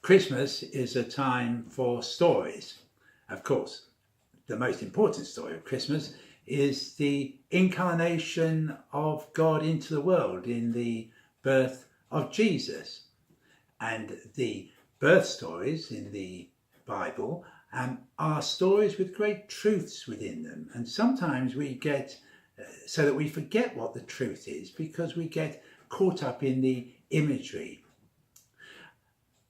Christmas is a time for stories. Of course, the most important story of Christmas is the incarnation of God into the world in the birth of Jesus. And the birth stories in the Bible are stories with great truths within them. And sometimes we get so that we forget what the truth is because we get caught up in the imagery.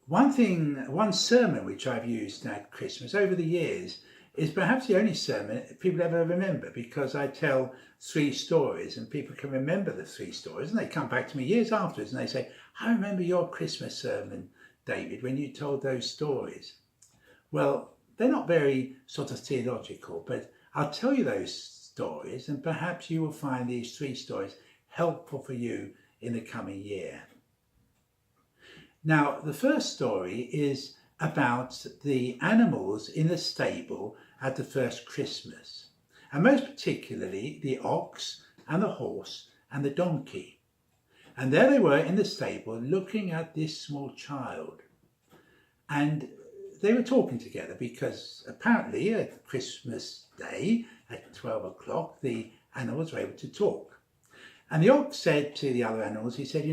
One sermon which I've used at Christmas over the years is perhaps the only sermon people ever remember, because I tell three stories and people can remember the three stories and they come back to me years afterwards and they say, I remember your Christmas sermon, David, when you told those stories. Well, they're not very sort of theological, but I'll tell you those stories and perhaps you will find these three stories helpful for you in the coming year. Now, the first story is about the animals in the stable at the first Christmas, and most particularly the ox and the horse and the donkey. And there they were in the stable looking at this small child. And they were talking together because apparently at Christmas Day at 12 o'clock, the animals were able to talk. And the ox said to the other animals, he said,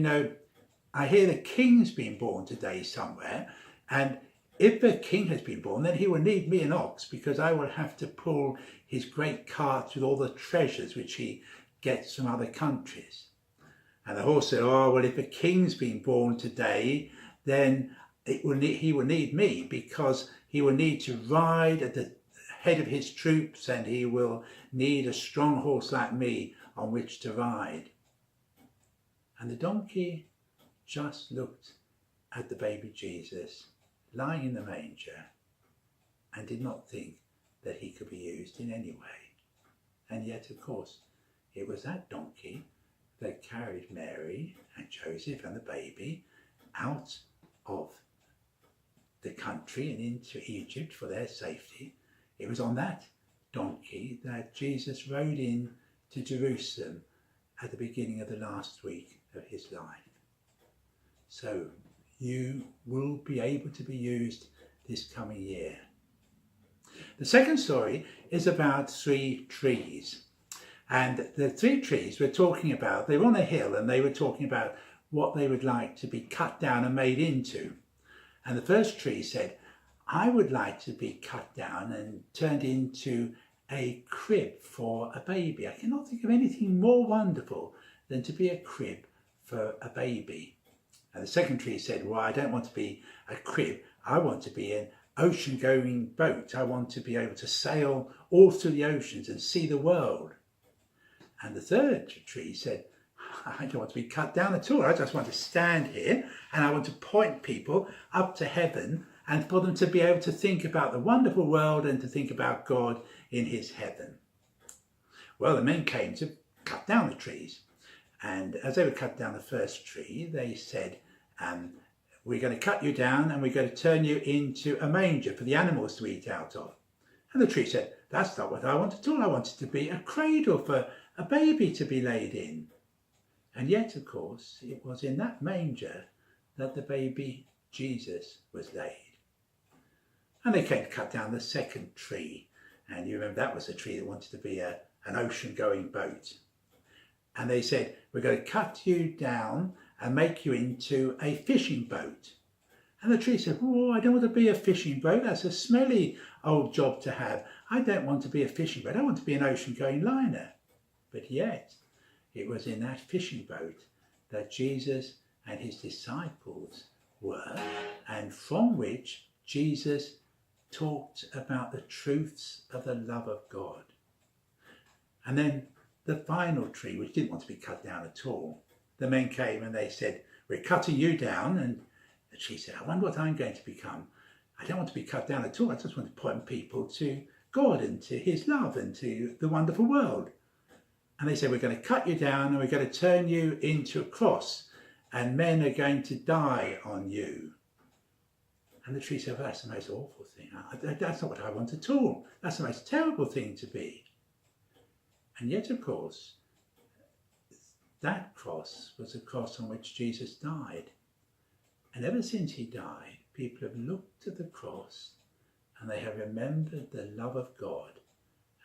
I hear the king's been born today somewhere, and if the king has been born, then he will need me an ox, because I will have to pull his great carts with all the treasures which he gets from other countries. And the horse said, oh, well, if a king's been born today, then he will need me, because he will need to ride at the head of his troops, and he will need a strong horse like me on which to ride. And the donkey just looked at the baby Jesus lying in the manger and did not think that he could be used in any way. And yet, of course, it was that donkey that carried Mary and Joseph and the baby out of the country and into Egypt for their safety. It was on that donkey that Jesus rode in to Jerusalem at the beginning of the last week of his life. So you will be able to be used this coming year. The second story is about three trees. And the three trees we're talking about, they were on a hill and they were talking about what they would like to be cut down and made into. And the first tree said, I would like to be cut down and turned into a crib for a baby. I cannot think of anything more wonderful than to be a crib for a baby. And the second tree said, well, I don't want to be a crib. I want to be an ocean-going boat. I want to be able to sail all through the oceans and see the world. And the third tree said, I don't want to be cut down at all. I just want to stand here and I want to point people up to heaven and for them to be able to think about the wonderful world and to think about God in his heaven. Well, the men came to cut down the trees. And as they would cut down the first tree, they said, we're going to cut you down and we're going to turn you into a manger for the animals to eat out of. And the tree said, that's not what I want at all. I want it to be a cradle for a baby to be laid in. And yet, of course, it was in that manger that the baby Jesus was laid. And they came to cut down the second tree. And you remember that was the tree that wanted to be an ocean-going boat. And they said, we're going to cut you down and make you into a fishing boat. And the tree said, oh, I don't want to be a fishing boat. That's a smelly old job to have. I don't want to be a fishing boat. I want to be an ocean-going liner. But yet, it was in that fishing boat that Jesus and his disciples were, and from which Jesus talked about the truths of the love of God. And then the final tree, which didn't want to be cut down at all, the men came and they said, we're cutting you down. And she said, I wonder what I'm going to become. I don't want to be cut down at all. I just want to point people to God and to his love and to the wonderful world. And they said, we're going to cut you down and we're going to turn you into a cross and men are going to die on you. And the tree said, well, that's the most awful thing. That's not what I want at all. That's the most terrible thing to be. And yet, of course, that cross was the cross on which Jesus died. And ever since he died, people have looked to the cross and they have remembered the love of God,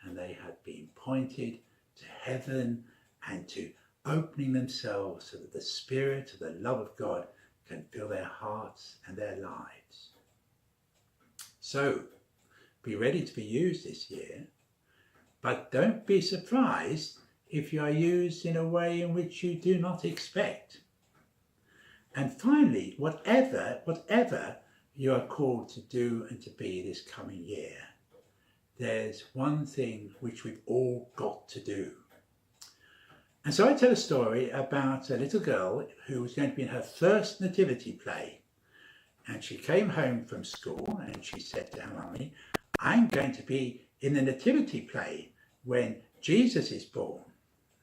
and they have been pointed to heaven and to opening themselves so that the Spirit of the love of God can fill their hearts and their lives. So, be ready to be used this year, but don't be surprised if you are used in a way in which you do not expect. And finally, whatever you are called to do and to be this coming year, there's one thing which we've all got to do. And so I tell a story about a little girl who was going to be in her first nativity play. And she came home from school and she said to her mummy, I'm going to be in the nativity play when Jesus is born.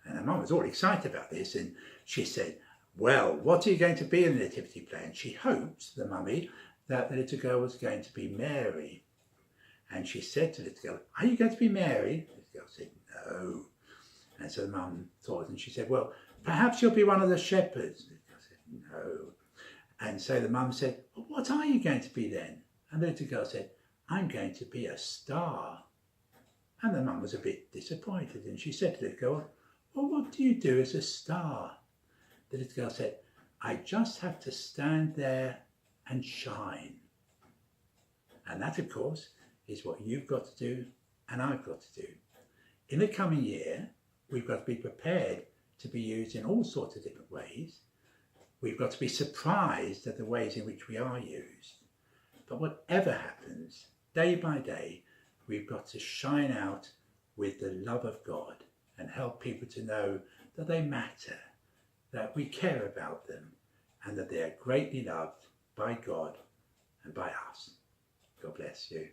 And her mum was all excited about this, and she said, well, what are you going to be in the nativity play? And she hoped, the mummy, that the little girl was going to be Mary. And she said to the little girl, are you going to be Mary? The little girl said, no. And so the mum thought, and she said, well, perhaps you'll be one of the shepherds. The little girl said, no. And so the mum said, well, what are you going to be then? And the little girl said, I'm going to be a star. And the mum was a bit disappointed, and she said to the little girl, well, what do you do as a star? The little girl said, I just have to stand there and shine. And that, of course, is what you've got to do and I've got to do. In the coming year, we've got to be prepared to be used in all sorts of different ways. We've got to be surprised at the ways in which we are used. But whatever happens, day by day, we've got to shine out with the love of God and help people to know that they matter, that we care about them, and that they are greatly loved by God and by us. God bless you.